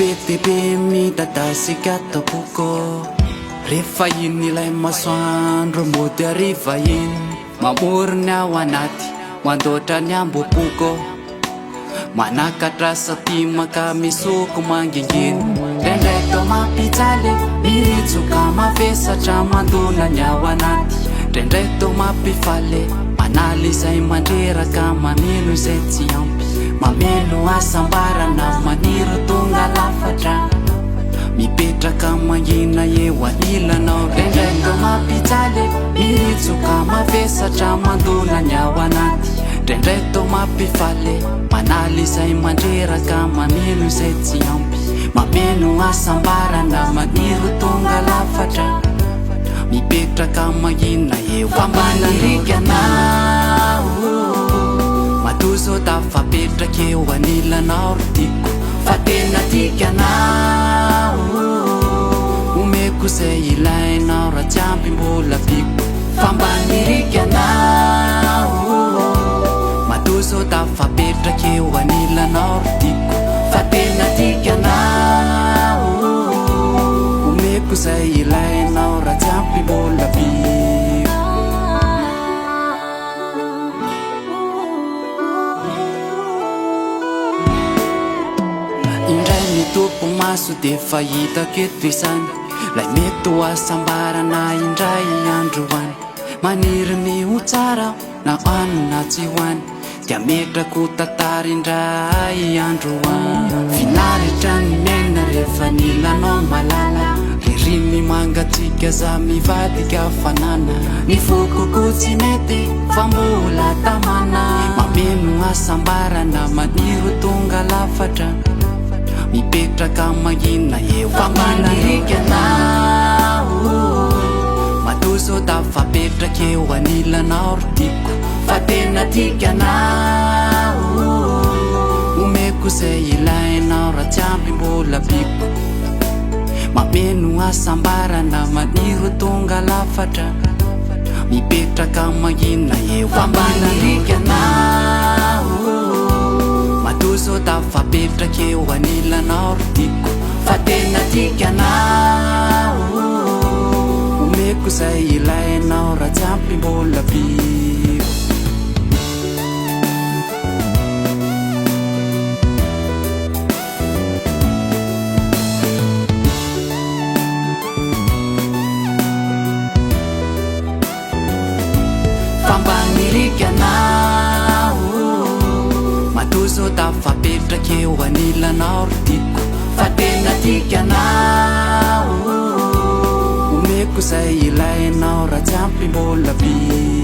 Tebe midada sikata buko rehefa iny ilay masoandro mody ariva iny mamorony ao anaty mandoatra ny ambopoko manakatra satimaka misoko manginginy ndraindray tao mampijaly miritsoka mavesatra mandona ny ao anaty ndraindray tao mampifaly manaly izay mandreraka mameno izay tsy ampy mameno asambarana maniry tonga lafatra mipetraka mangina eo anilanao ndraindray tao mampijaly miritsoka mavesatra mandona ny ao anaty ndraindray tao mampifaly manaly izay mandreraka mameno izay tsy ampy mameno asambarana maniry tonga lafatra mipetraka mangina eo fambanandrikanao matozo tafapetraka eo anilanao ry tiako fa tena tikanao omeko izay ilainao raha tsy ampy mbola piko fambanirikanao matozo tafapetraka eo anilanao ry tiako fa tena tikanao omeko izay ilainao raha tsy ampy mbola piko indray mitopo maso de fahitako eto izany lay mety ho asambarana indray androany maniry ny ho tsara na anina tsy hoany dia metrako tantara indray androany finaritra ny miaina rehefa nilanao malala ririny mangatsika za mivadika fanana ny fokoko tsy mety fa mbola tamana mameno asambarana maniry tonga lafatra mipetraka mangina eo fambanirikanao matozo tafapetraka eo anilanao ry tiako fa tena tikanao omeko izay ilainao raha tsy ampy mbola piko mameno asambarana maniry tonga lafatra mipetraka mangina eo fambanirikanao matozo tafapetraka eo anilanao ry tiako fa tena tikanao omeko izay ilainao raha tsy ampy mbola piko fambanirikanao matozo tafapetraka eo anilanao ry tiako fa tena tikanao omeko izay ilainao raha tsy ampy mbola piko